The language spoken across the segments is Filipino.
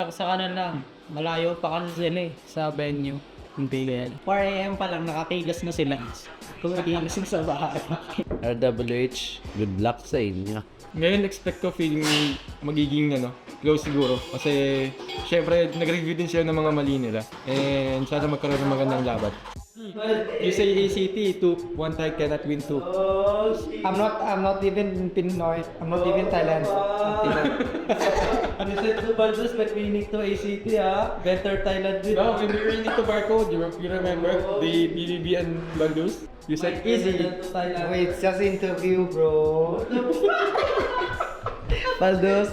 sa kanan lang. Malayo pa kan sila sa venue. Hindi ganyan. 4 AM pa lang nakakigas na sila. Kung nakikigas na sa bahay. RWH, good luck sa inyo. Ngayon expect ko feeling magiging close siguro. Kasi syempre nag-review din sila ng mga mali nila. And sana magkaroon ng magandang laban. You say ACT, 1 tie cannot win 2. I'm not even Pinoy. I'm not even Thailand. You said to Baldos but we need to ACT Better Thailand din. No, when we were in to Barcode, you remember the BBB and Bandus? You said easy. Wait, just interview, bro. Baldos.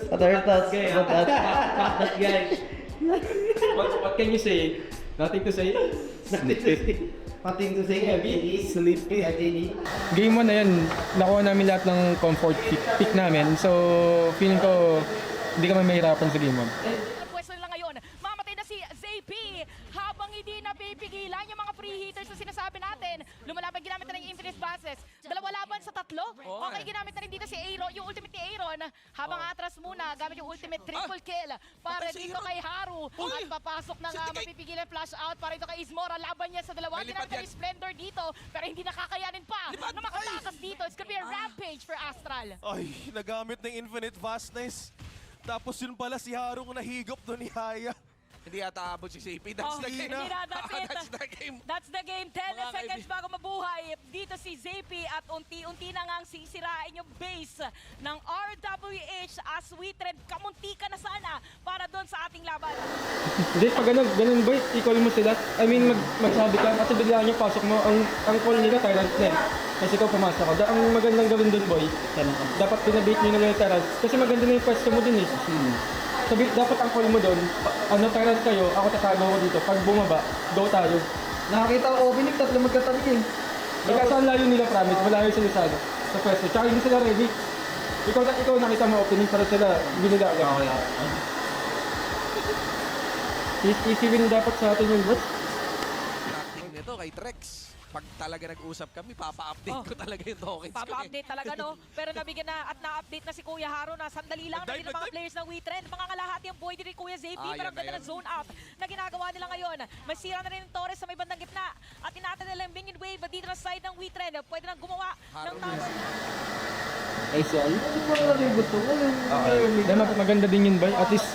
Other thoughts about that guy. What can you say? Nothing to say? Nothing to say, heavy. Sleepy. Game 1 na yan, nakuha namin lahat ng comfort pick namin. So, feeling ko hindi kami mahirapan sa game 1. Pwesto nila ngayon, mamatay na si ZP habang hindi napipigilan yung mga preheaters na sinasabi natin. Lumalaban, ginamit na ng infinite passes. 2 laban sa 3. Okay, ginamit na rin dito si Aaron, yung ultimate ni Aaron. Habang atras muna, gamit yung ultimate triple kill para dito kay Haru. At papasok na nga, mapipigilan flash out para dito kay Ismora. Laban niya sa 2. Ginamit na Splendor dito, pero hindi nakakayanin pa na makatakas dito. It's gonna be a rampage for Astral. Ay, nagamit ng infinite vastness. Tapos yun pala si Harong nahigop doon ni Haya. Hindi yata abot si CP. That's the game. Hindi na, that's it. That's the game. That's the game. 10 Mga seconds bago mabuhay. Dito si ZP at unti-unti na ngang sisirain yung base ng RWH as we trend. Kamunti ka na sana para doon sa ating laban. Hindi, pag ganun boy, i-call mo sila. I mean, magsabi ka, kasi biglaan yung pasok mo, ang call nila, Tyrant na. Kasi ikaw pumasok ka. Ang magandang gawin dun boy, dapat pinabait nyo na lang yung Tyrant. Kasi maganda na yung pwesto mo dun eh. Sabi, dapat ang call mo doon, Tyrant kayo, ako tatago ko dito. Pag bumaba, go tayo. Nakakita ko opening, 3 magkatabi eh. Kasi ang layo nila, promise, malayo sila sa pwesto. Tsaka hindi sila ready. Ikaw nakita mo opening, para sila, hindi nila agad. Okay. Easy win dapat sa atin yung bot. Tactic nito kay Trex. Pag talaga nag-usap kami, papa-update ko talaga yung tokens ko. Papa-update talaga, no? Pero nabigyan na at na-update na si Kuya Haro na sandali lang na din ang mga players ng WeTrend. Mga kalahati ang buhay din ni Kuya ZP, pero ang ganda ng zone up na ginagawa nila ngayon. May sira na rin yung Torres sa may bandang gitna. At inatan nila yung minion wave dito na side ng WeTrend. Pwede nang gumawa ng tower. Ay, sorry. Hindi ko na rin gusto ko. Dahil maganda din yun ba? At least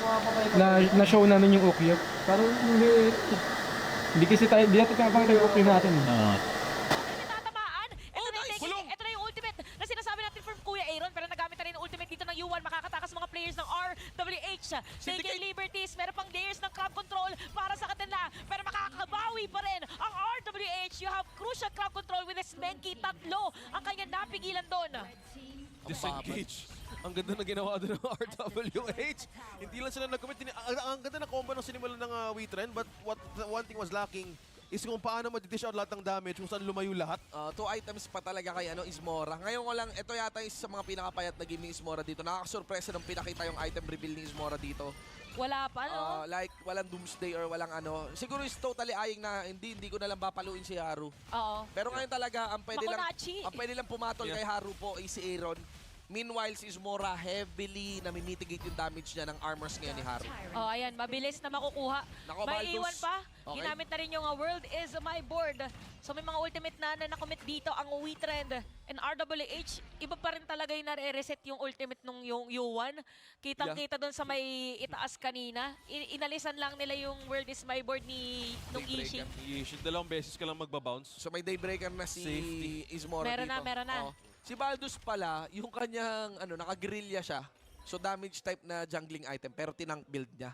na-show namin yung Okyo. Parang hindi kasi tayo, hindi natin kakapang yung Okyo natin. Tatamaan. Ito na yung ultimate na sinasabi natin from Kuya Aaron. Pero nagamit na rin yung ultimate dito ng U1. Makakatakas mga players ng RWH. Taking liberties. Meron pang layers ng crowd control para sa kanila. Pero makakabawi pa rin ang RWH. You have crucial crowd control with Smenky. 3 ang kanyang napigilan doon. Disengage. Ang ganda na ginawa doon ng RWH. Hindi lang sila nag-commit. Ang ganda na combo ng sinimulan ng WeTrend. But one thing was lacking is kung paano ma-dish out lahat ng damage, kung saan lumayo lahat. 2 items pa talaga kay Ismora. Ngayon ko lang, ito yata is sa mga pinakapayat na game ni Ismora dito. Nakakasurpresa nung pinakita yung item reveal ni Ismora dito. Wala pa, no? Like, walang Doomsday or walang ano. Siguro is totally eyeing na hindi ko na lang papaluin si Haru. Oo. Pero ngayon talaga, ang Makunachi. pwede lang pumatol kay Haru po ay si Aaron. Meanwhile, si Ismora heavily namimitigate yung damage niya ng armors ngayon ni Haru. Oh, ayan, mabilis na makukuha. Nako, May Baldus. iwan pa. Okay. Ginamit na rin yung World is my board. So may mga ultimate na nakomit dito ang WeTrend and RWH. Iba pa rin talaga yung nare-reset yung ultimate nung yung U1. Kitang-kita doon sa may itaas kanina. Inalisan lang nila yung World is my board nung Ishi. Ishi, 2 beses ka lang magbabounce. So may daybreaker na si Safety. Ismora Meron dito. na, meron na. Si Baldus pala, yung kanyang naka-guerrilla siya. So damage type na jungling item pero tinank build niya.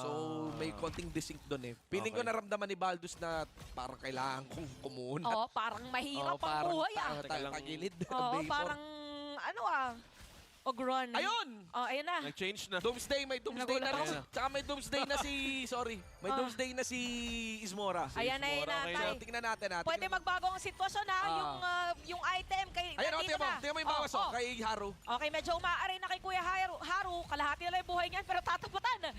So may konting disync doon eh. Feeling ko naramdaman ni Baldus na parang kailangan kong kumunat. Oo, parang mahirap ang buhay ah. Tagilid. Oo, parang Ogron. Ayun! Oh, ayun na. Nag-change na. Doomsday, may Doomsday na rin. Nagulat ako. Tsaka may Doomsday na si, may Doomsday na si Ismora. Ayan na, ayan na, So, tay. tingnan natin. Pwede magbago ang sitwasyon ha, yung item kay Ayun, nandito na. tingnan mo yung bawas kay Haru. Okay, medyo umaaray na kay Kuya Haru. Kalahati na lang yung buhay niyan, pero tatapatan.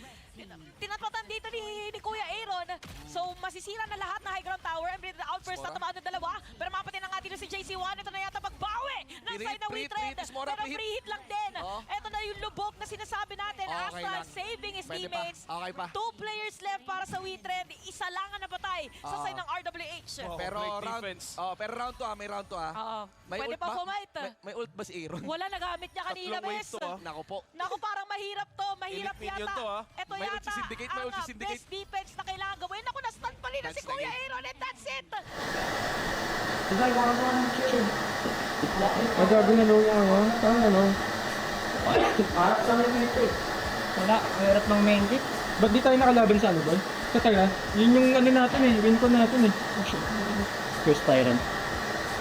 Tinatapatan dito ni Kuya Aaron. So, masisira na lahat na high ground tower. And the outburst Ismora. tatamaan ng 2. Pero mapatay na nga dito si JC1. Ito na yata magbawi ng Pre-hit, side ng pre-hit, WeTrend. pre-hit, Ismora, Pero pre-hit. pre-hit lang din. Oh. Ito na yung lubog na sinasabi natin. Okay Astral lang. saving his Pwede pa. teammates. Okay pa. 2 players left para sa WeTrend. Isa lang ang napatay sa side ng RWH. Pero great round, defense. pero round 2 may round 2 Oo. May Pwede ult pa ba? pumight. May ult ba si Aaron? Wala, nagamit niya kanina, Tatlong wave Bes. to, ah. Nako po. Naku, parang mahirap to. Mahirap Elite minion yata. to, ah. Ito May ult yata si Syndicate, may ult si ang Syndicate. best defense na kailangan gawin. Naku, na-stun pa rin na si That's the Kuya game. Aaron and that's it. Magabi na low yung ano. Parang ano. Wala, mahirap ng main kit. Ba't di tayo nakalaban sa ano, boy? Sa Tyrant? Yun yung ano natin eh. Win ko natin eh. First Tyrant.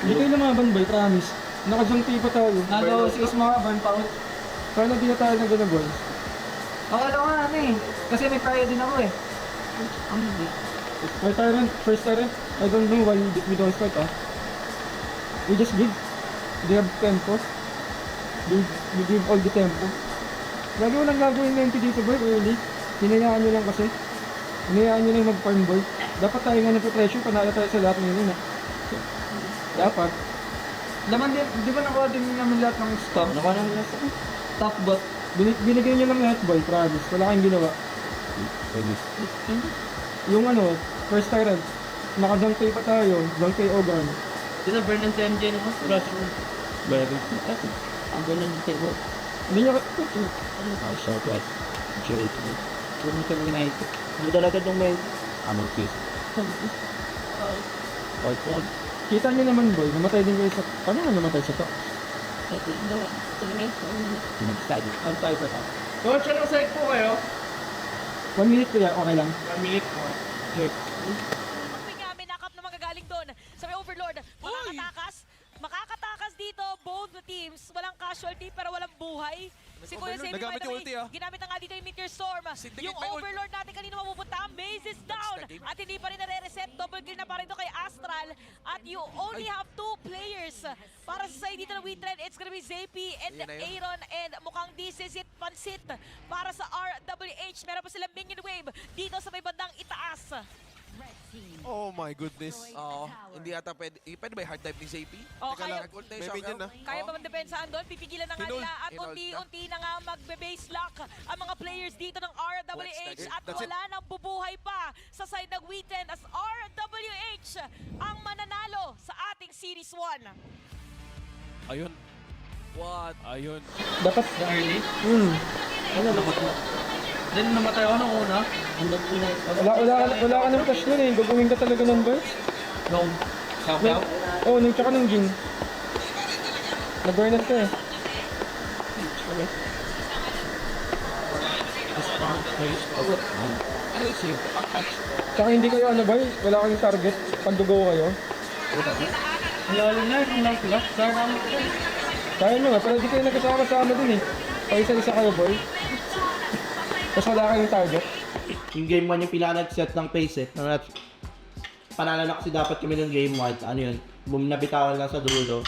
Hindi tayo lumaban, boy. Promise. Nakajangti pa tayo. Nag-OCS mga burn pa out. Sana di na tayo na gano'n, boy. Akala ko nga ano eh. Kasi may kaya din ako eh. My Tyrant, first Tyrant. I don't know why we don't fight, ah. We just give. They have tempo. We give all the tempo. Lagi walang gagawin na dito, boy, early. Hinayaan nyo lang kasi. Hinayaan nyo lang mag-farm, boy. Dapat tayo nga nagpa-pressure, panalo tayo sa lahat ngayon, ah. Dapat. Laman din, di ba nakuha din namin lahat ng stock? Nakuha namin lahat ng top bot. Binigyan nyo lang lahat, boy, promise. Wala kayong ginawa. Yung ano, first Tyrant. Naka-dunk pa tayo. Dunk kay Ogan. Di na burn ng TMJ naman. Rush mo. Bago. Ang burn ng table. Hindi nyo... Southwest. J2. Burn kami na ito. Ano talaga itong may among kiss? Okay. Kita nyo naman, boy. Namatay din kayo sa... Paano nga namatay sa to? Pinag-study. Ang tayo pa ta. Coach, anong side po kayo? 1 minute kaya, okay lang. 1 minute po. Pagping nga, may nakap na magagaling doon sa may Overlord. Makakatakas dito, both the teams. Walang casualty pero walang buhay. Si Kuya Overlord, Zayvie, by nagamit the yung way, ulti, ah. ginamit na nga dito yung Meteor Storm. Syndicate, Yung may ult. Overlord natin kanina mapupunta, ang base is down. the game. At hindi pa rin nare-reset. Double kill na pa rin ito kay Astral. At you only have 2 players para sa side dito ng WeTrend. It's gonna be Zappy and Yun na yun. Aaron. And mukhang this is it, pansit para sa RWH. Meron pa silang minion wave dito sa may bandang itaas. Oh my goodness. Oo. Hindi ata pwede. Pwede ba yung hard type ni JP? Oh, Teka kaya, lang, may minion na. kaya ba mandepensahan doon? Pipigilan na nga Inul. nila at Inul. unti-unti na nga magbe-base lock ang mga players dito ng RWH at That's it. wala nang bubuhay pa sa side ng WeTrend as RWH ang mananalo sa ating Series 1. Ayun. What? Ayun. Dapat... Early? Ano, dapat na. Then namatay ako nung una. Wala ka ng flash nun eh. Gagawin ka talaga nun, boy. Nung South. Oo, nung tsaka ng Jin. Nag-burn ka eh. Tsaka hindi kayo ano, boy. Wala kayong target pag go kayo. Lalo na, lang sila. Saan namin ito? Kaya nyo nga, pero di kayo nagkasama-sama dun eh. Paisa-isa kayo, boy. Tapos wala kayong target. Yung game 1 yung pinaka-nag-set ng pace eh. Panalo na kasi dapat kami ng game 1. Ano yun? Nabitawan lang sa dulo.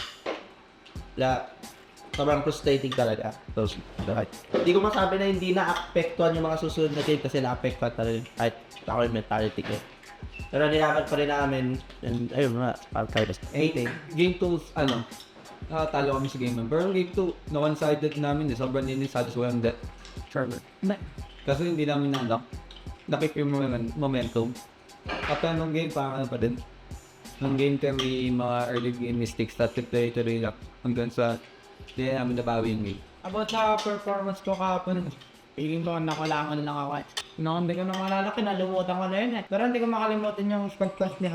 Sobrang frustrating talaga. So, right. Hindi ko masabi na hindi na-apektuhan yung mga susunod na game kasi na-apektuhan talaga kahit ako yung mentality ko. Pero nilaban pa rin namin. And ayun nga, Alcaidas. 8 Game 2, ano, nakatalo kami sa game 1. Pero game 2, na one-sided namin eh. Sobrang satisfying that server. Kasi hindi namin nakip yung momentum. Kapag nung game, parang ano pa din. Nung game 10, may mga early game mistakes that play lang. Hanggang sa, hindi namin nabawi yung game. About sa performance ko kahapon, feeling ko nakulangan na lang ako. Hindi ko na malala, kinalimutan ko na yun eh. Pero hindi ko makalimutan yung spag-plus ni